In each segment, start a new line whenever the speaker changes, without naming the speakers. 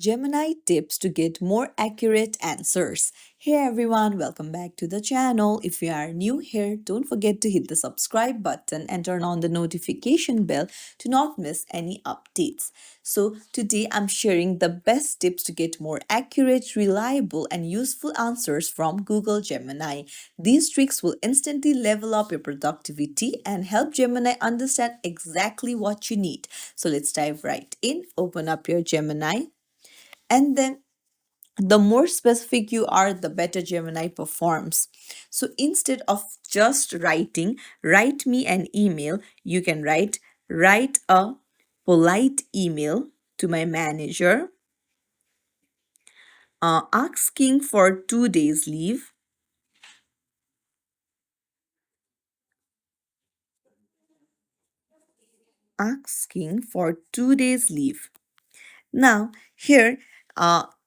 Gemini tips to get more accurate answers. Hey everyone, welcome back to the channel. If you are new here, don't forget to hit the subscribe button and turn on the notification bell to not miss any updates. So, today I'm sharing the best tips to get more accurate, reliable, and useful answers from Google Gemini. These tricks will instantly level up your productivity and help Gemini understand exactly what you need. So, let's dive right in. Open up your Gemini, and then the more specific you are, the better Gemini performs. So instead of just writing, write me an email, you can write a polite email to my manager, asking for 2 days leave, asking for 2 days leave. Now, here,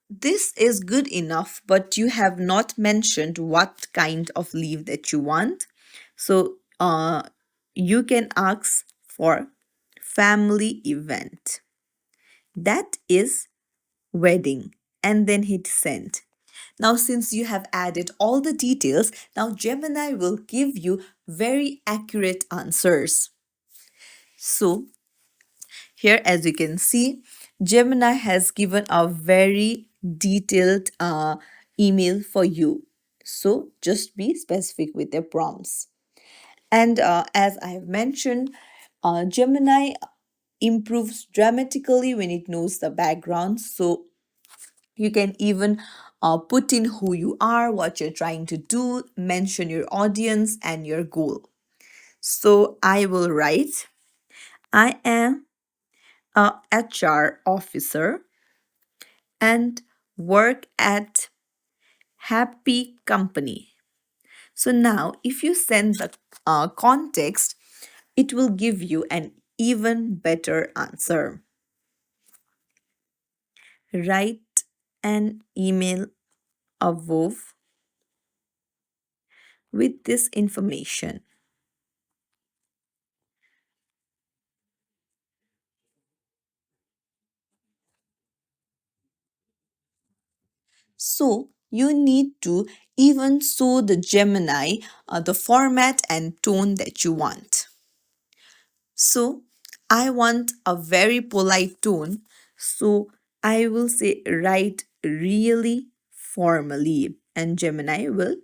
this is good enough, but you have not mentioned what kind of leave that you want. So, you can ask for family event. That is wedding, and then hit send. Now, since you have added all the details, now Gemini will give you very accurate answers. So, here, as you can see, Gemini has given a very detailed email for you. So just be specific with your prompts. And as I have mentioned, Gemini improves dramatically when it knows the background. So you can even put in who you are, what you're trying to do, mention your audience and your goal. So I will write, I am a HR officer and work at happy company. So now if you send the context, it will give you an even better answer. Write an email above with this information. So you need to even show the Gemini the format and tone that you want. So I want a very polite tone. So I will say write really formally, and Gemini will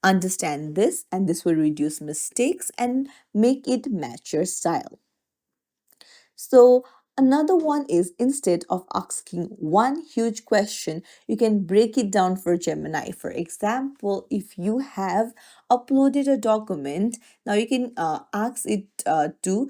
understand this, and this will reduce mistakes and make it match your style. So, another one is instead of asking one huge question, you can break it down for Gemini. For example, if you have uploaded a document, now you can ask it to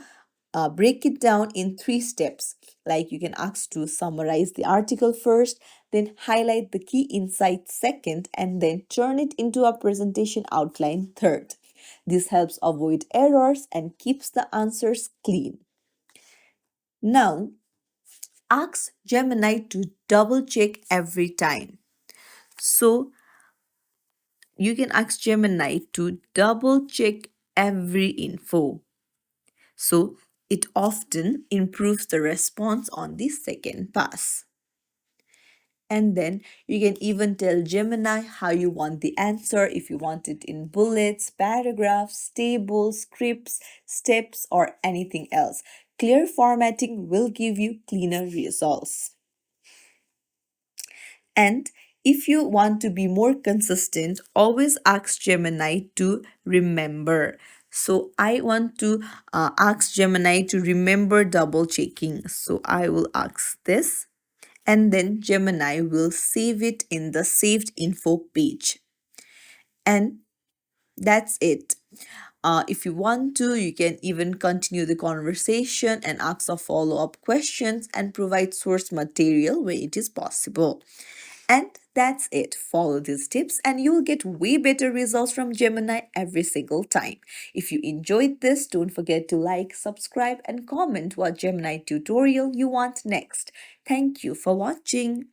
break it down in 3 steps. Like you can ask to summarize the article first, then highlight the key insights second, and then turn it into a presentation outline third. This helps avoid errors and keeps the answers clean. Now, ask Gemini to double check every time. So, you can ask Gemini to double check every info. So, it often improves the response on the second pass. And then you can even tell Gemini how you want the answer, if you want it in bullets, paragraphs, tables, scripts, steps, or anything else. Clear formatting will give you cleaner results. And if you want to be more consistent, always ask Gemini to remember. So I want to ask Gemini to remember double checking. So I will ask this, and then Gemini will save it in the saved info page. And that's it. If you want to, you can even continue the conversation and ask a follow-up questions and provide source material where it is possible. And that's it. Follow these tips and you'll get way better results from Gemini every single time. If you enjoyed this, don't forget to like, subscribe, and comment what Gemini tutorial you want next. Thank you for watching.